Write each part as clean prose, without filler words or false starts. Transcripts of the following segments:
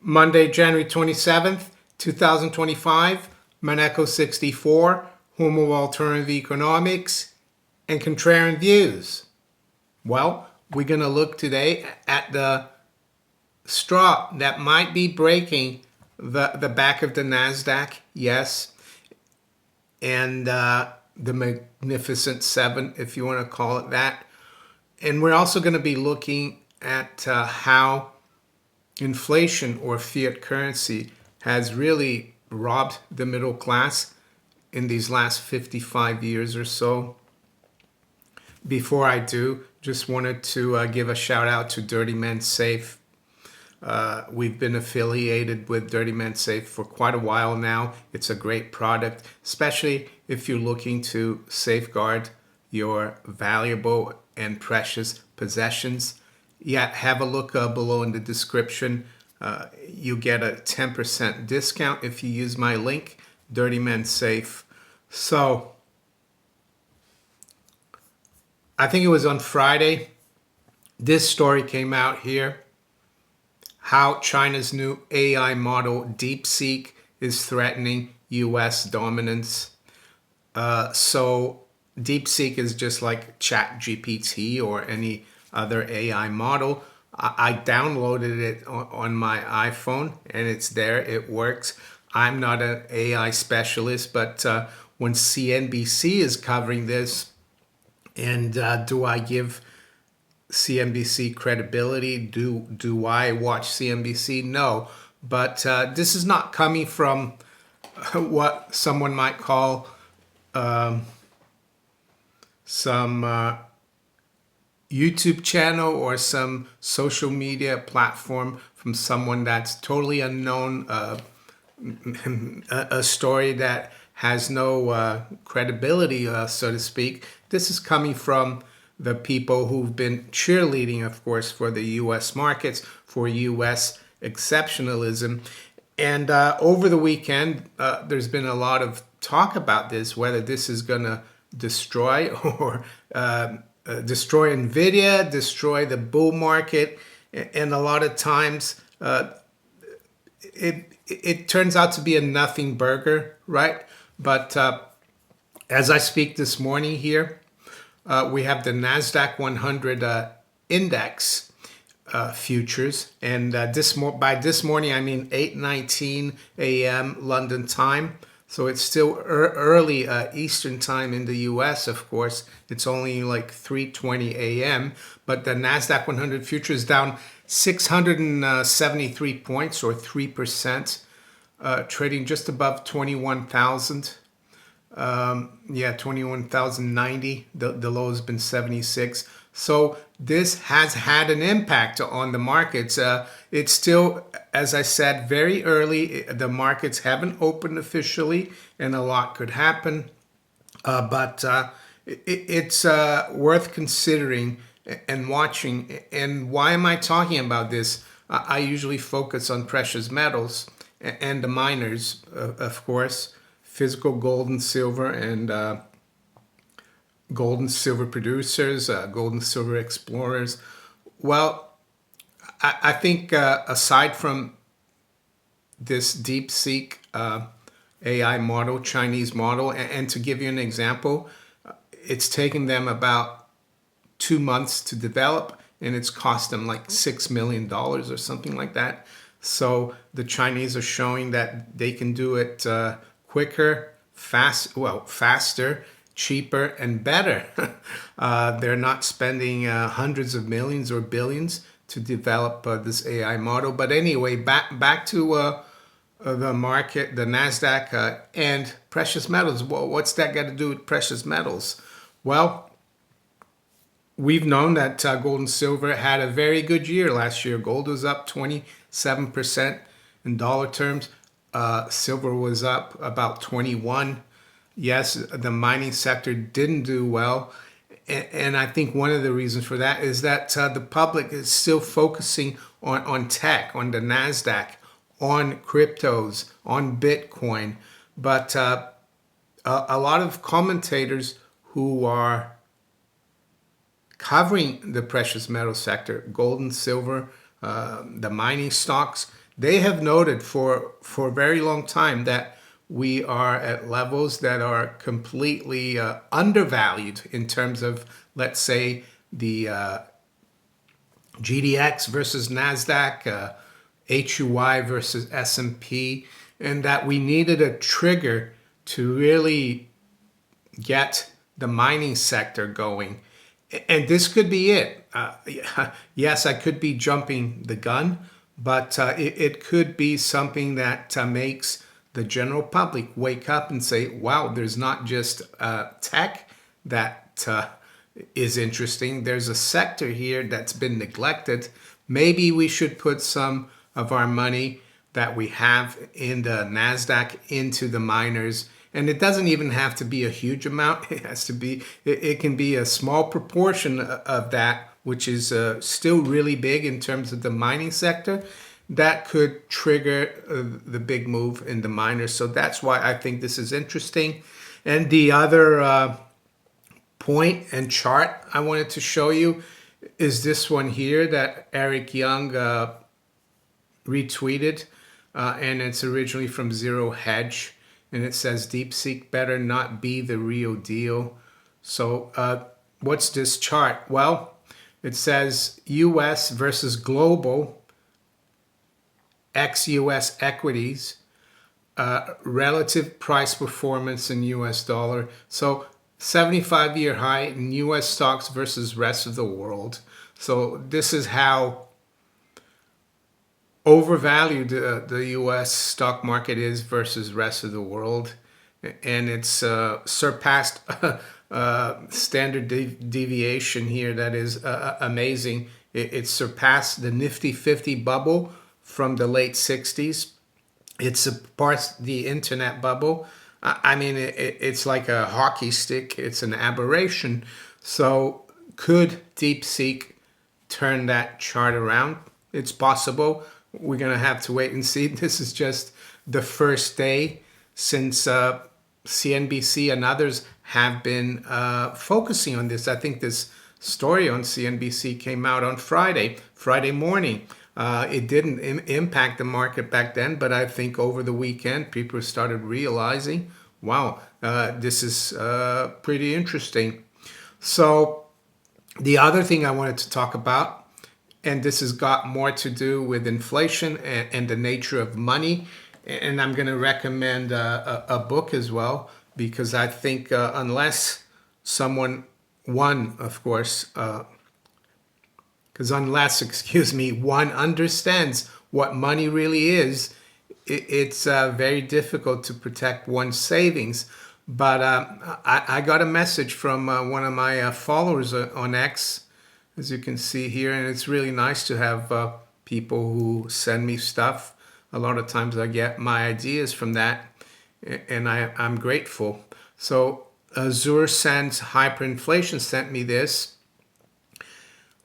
Monday, January 27th, 2025, Maneco 64, home of alternative economics and contrarian views. Well, we're going to look today at the straw that might be breaking the back of the Nasdaq, yes, and the Magnificent Seven, if you want to call it that. And we're also going to be looking at how inflation or fiat currency has really robbed the middle class in these last 55 years or so. Before I do, just wanted to give a shout out to Dirty Men Safe. We've been affiliated with Dirty Men Safe for quite a while now. It's a great product, especially if you're looking to safeguard your valuable and precious possessions. Yeah, have a look below in the description. You get a 10% discount if you use my link, Dirty Men Safe. So, I think it was on Friday, this story came out here, how China's new AI model DeepSeek is threatening US dominance. So DeepSeek is just like ChatGPT or any other AI model. I downloaded it on my iPhone and it's there, it works. I'm not an AI specialist, but when CNBC is covering this, and do I give CNBC credibility? Do I watch CNBC? No, but this is not coming from what someone might call some YouTube channel or some social media platform from someone that's totally unknown, a story that has no credibility, so to speak. This is coming from the people who've been cheerleading, of course, for the U.S. markets, for U.S. exceptionalism. And over the weekend, there's been a lot of talk about this, whether this is going to destroy or destroy NVIDIA, destroy the bull market. And a lot of times, it turns out to be a nothing burger, right? But as I speak this morning here, we have the Nasdaq 100 index futures, and by this morning I mean 8:19 a.m. London time. So it's still early Eastern time in the U.S. Of course, it's only like 3:20 a.m. But the Nasdaq 100 futures down 673 points or 3%. Trading just above 21,000. 21,090. The low has been 76. So this has had an impact on the markets. It's still, as I said, very early. The markets haven't opened officially, and a lot could happen. But it's worth considering and watching. And why am I talking about this? I usually focus on precious metals and the miners, of course, physical gold and silver, and gold and silver producers, gold and silver explorers. Well, I think aside from this DeepSeek AI model, Chinese model, and to give you an example, it's taken them about 2 months to develop, and it's cost them like $6 million or something like that. So the Chinese are showing that they can do it quicker, faster, cheaper, and better. They're not spending hundreds of millions or billions to develop this AI model. But anyway, back to the market, the Nasdaq and precious metals. Well, what's that got to do with precious metals? Well, we've known that gold and silver had a very good year last year. Gold was up 27% in dollar terms. Silver was up about 21. Yes, the mining sector didn't do well. And I think one of the reasons for that is that the public is still focusing on tech, on the Nasdaq, on cryptos, on Bitcoin. But a lot of commentators who are covering the precious metal sector, gold and silver, the mining stocks, they have noted for a very long time that we are at levels that are completely undervalued in terms of, let's say, the GDX versus Nasdaq, HUI versus S&P, and that we needed a trigger to really get the mining sector going. And this could be it. Yes, I could be jumping the gun, but it could be something that makes the general public wake up and say, wow, there's not just tech that is interesting. There's a sector here that's been neglected. Maybe we should put some of our money that we have in the Nasdaq into the miners. And it doesn't even have to be a huge amount. It has to be, it can be a small proportion of that, which is still really big in terms of the mining sector. That could trigger the big move in the miners. So that's why I think this is interesting. And the other point and chart I wanted to show you is this one here that Eric Young retweeted, and it's originally from Zero Hedge, and it says DeepSeek better not be the real deal. So what's this chart? Well, it says US versus global ex-US equities, relative price performance in US dollar. So 75-year high in US stocks versus rest of the world. So this is how overvalued the US stock market is versus rest of the world. And it's surpassed standard deviation here that is amazing. It surpassed the Nifty 50 bubble from the late 60s. It surpassed the internet bubble. I mean, it's like a hockey stick. It's an aberration. So could DeepSeek turn that chart around? It's possible. We're going to have to wait and see. This is just the first day since CNBC and others have been focusing on this. I think this story on CNBC came out on Friday morning. It didn't impact the market back then, but I think over the weekend, people started realizing, wow, this is pretty interesting. So the other thing I wanted to talk about, and this has got more to do with inflation and the nature of money, and I'm going to recommend a book as well, because I think unless someone, of course, because one understands what money really is, it's very difficult to protect one's savings. But I got a message from one of my followers on X, as you can see here, and it's really nice to have people who send me stuff. A lot of times I get my ideas from that, and I'm grateful. So Azure Sense Hyperinflation sent me this.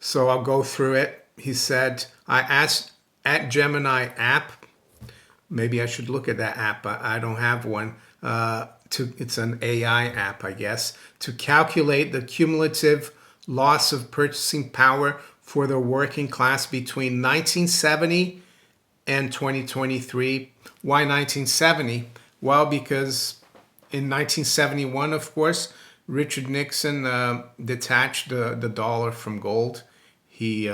So I'll go through it. He said, I asked at Gemini app, maybe I should look at that app. I don't have one. It's an AI app, I guess, to calculate the cumulative loss of purchasing power for the working class between 1970 and 2023. Why 1970? Well, because in 1971, of course, Richard Nixon detached the dollar from gold. He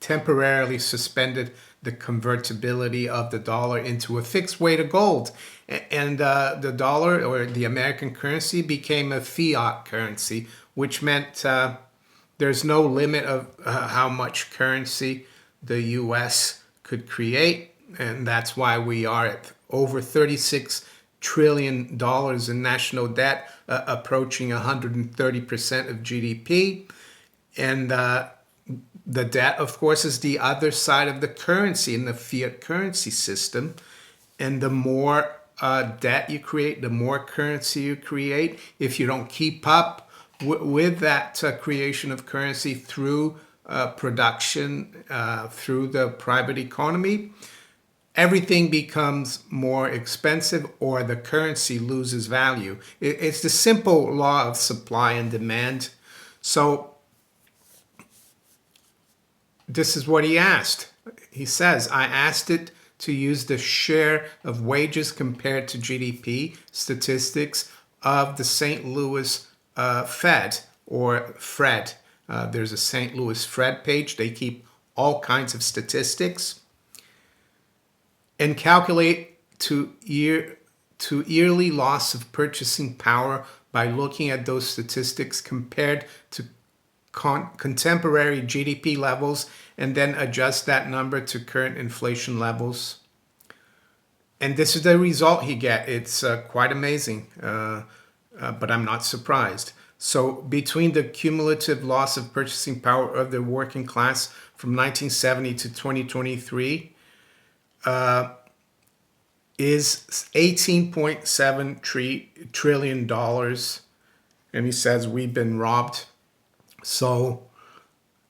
temporarily suspended the convertibility of the dollar into a fixed weight of gold. And the dollar, or the American currency, became a fiat currency, which meant there's no limit of how much currency the U.S. could create. And that's why we are at over $36 trillion in national debt, approaching 130% of GDP. And the debt, of course, is the other side of the currency in the fiat currency system. And the more debt you create, the more currency you create. If you don't keep up with that creation of currency through production, through the private economy, everything becomes more expensive, or the currency loses value. It's the simple law of supply and demand. So this is what he asked. He says, I asked it to use the share of wages compared to GDP statistics of the St. Louis Fed or Fred. There's a St. Louis Fred page. They keep all kinds of statistics and calculate yearly loss of purchasing power by looking at those statistics compared to contemporary GDP levels, and then adjust that number to current inflation levels. And this is the result he get. It's quite amazing, but I'm not surprised. So between the cumulative loss of purchasing power of the working class from 1970 to 2023 is $18.7 trillion. And he says we've been robbed. So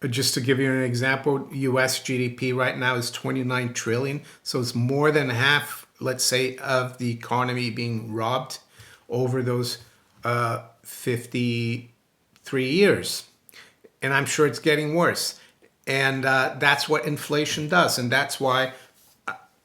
just to give you an example, US GDP right now is 29 trillion. So it's more than half, let's say, of the economy being robbed over those 53 years. And I'm sure it's getting worse. And that's what inflation does. And that's why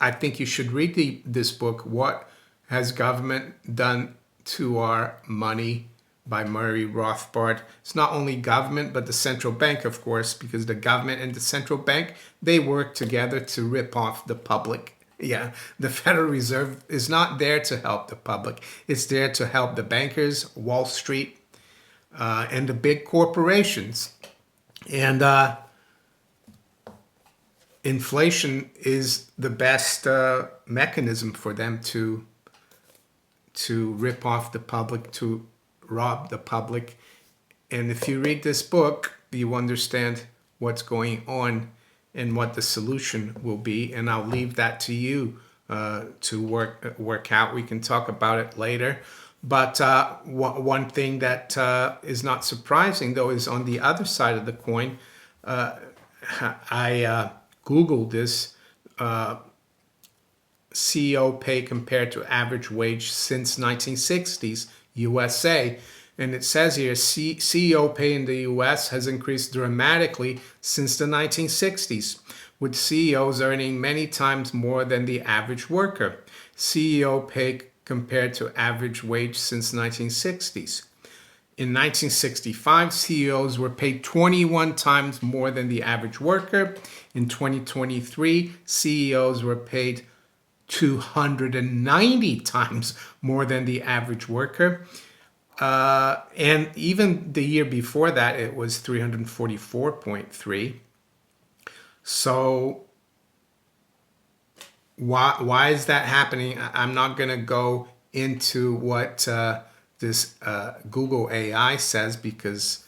I think you should read this book, What Has Government Done to Our Money, by Murray Rothbard. It's not only government, but the central bank, of course, because the government and the central bank, they work together to rip off the public. Yeah, the Federal Reserve is not there to help the public. It's there to help the bankers, Wall Street, and the big corporations. And inflation is the best mechanism for them to rip off the public, to rob the public. And if you read this book, you understand what's going on and what the solution will be. And I'll leave that to you to work out. We can talk about it later. But one thing that is not surprising, though, is on the other side of the coin. I Googled this. CEO pay compared to average wage since 1960s, USA. And it says here, CEO pay in the US has increased dramatically since the 1960s, with CEOs earning many times more than the average worker. CEO pay compared to average wage since 1960s. In 1965, CEOs were paid 21 times more than the average worker. In 2023, CEOs were paid 290 times more than the average worker. And even the year before that, it was 344.3. So why is that happening? I'm not going to go into what this Google AI says, because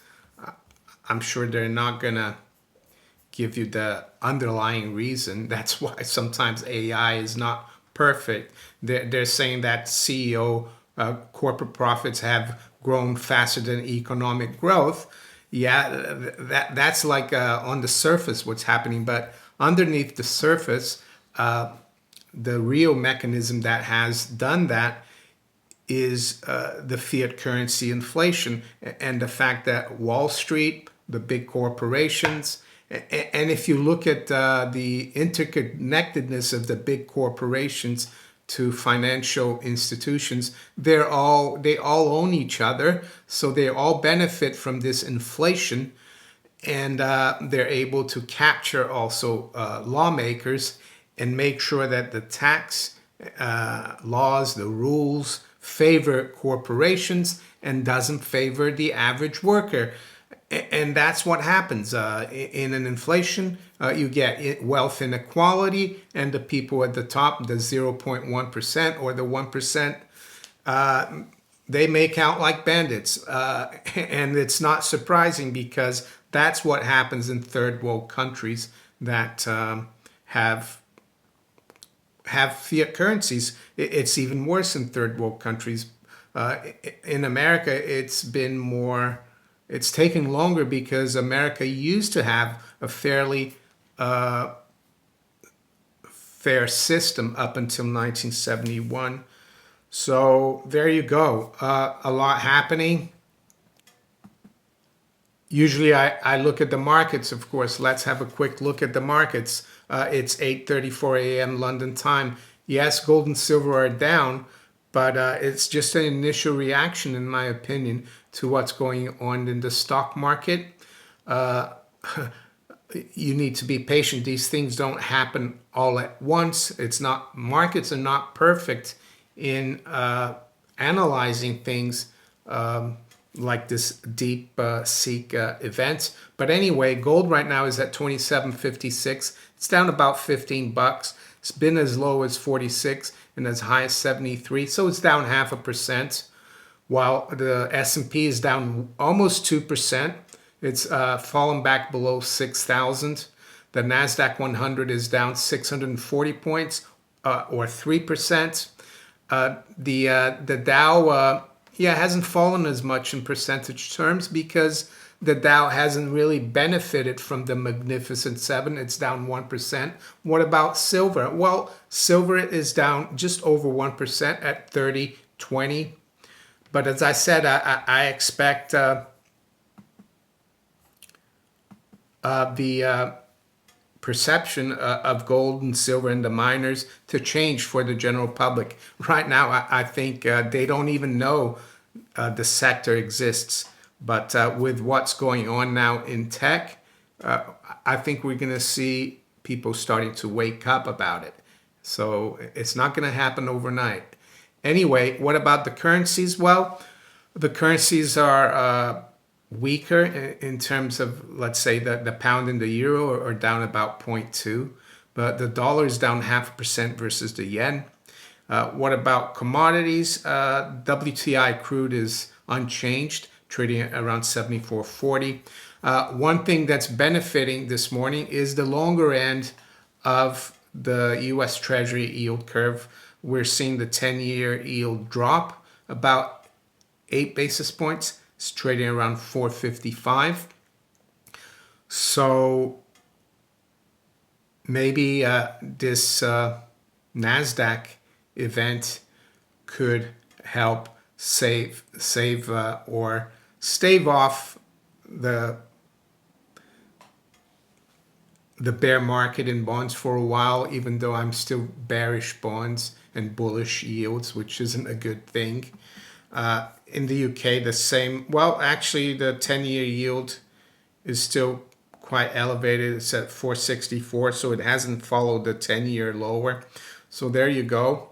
I'm sure they're not going to give you the underlying reason. That's why sometimes AI is not perfect. They're saying that CEO corporate profits have grown faster than economic growth. Yeah, that's like on the surface what's happening, but underneath the surface, the real mechanism that has done that is the fiat currency inflation, and the fact that Wall Street, the big corporations, and if you look at the interconnectedness of the big corporations to financial institutions, they all own each other, so they all benefit from this inflation, and they're able to capture also lawmakers and make sure that the tax laws, the rules, favor corporations and doesn't favor the average worker. And that's what happens in an inflation. You get wealth inequality, and the people at the top, the 0.1% or the 1%, they make out like bandits. And it's not surprising, because that's what happens in third world countries that have fiat currencies. It's even worse in third world countries. In America, it's been more... It's taken longer because America used to have a fairly fair system up until 1971. So there you go. A lot happening. Usually I look at the markets, of course. Let's have a quick look at the markets. It's 8:34 a.m. London time. Yes, gold and silver are down, but it's just an initial reaction, in my opinion, to what's going on in the stock market. You need to be patient. These things don't happen all at once. It's not, markets are not perfect in analyzing things like this DeepSeek event. But anyway, gold right now is at 27.56. It's down about 15 bucks. It's been as low as 46 and as high as 73. So it's down 0.5%, while the S&P is down almost 2%. It's fallen back below 6,000. The Nasdaq 100 is down 640 points, or 3%. The Dow, hasn't fallen as much in percentage terms because the Dow hasn't really benefited from the Magnificent Seven. It's down 1%. What about silver? Well, silver is down just over 1% at 30.20. But as I said, I expect the perception of gold and silver and the miners to change for the general public. Right now, I think they don't even know the sector exists. But with what's going on now in tech, I think we're going to see people starting to wake up about it. So it's not going to happen overnight. Anyway, what about the currencies? Well, the currencies are weaker in terms of, let's say, the pound and the euro are down about 0.2, but the dollar is down 0.5% versus the yen. What about commodities? WTI crude is unchanged, trading at around 74.40. One thing that's benefiting this morning is the longer end of the U.S. Treasury yield curve. We're seeing the 10-year yield drop about 8 basis points. It's trading around 4.55. So maybe this Nasdaq event could help save or stave off the bear market in bonds for a while, even though I'm still bearish bonds and bullish yields, which isn't a good thing. In the UK, the same. Well, actually, the 10-year yield is still quite elevated. It's at 4.64, so it hasn't followed the 10-year lower. So there you go.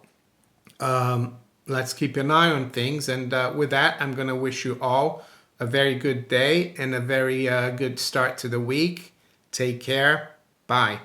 Let's keep an eye on things. And with that, I'm going to wish you all a very good day and a very good start to the week. Take care. Bye.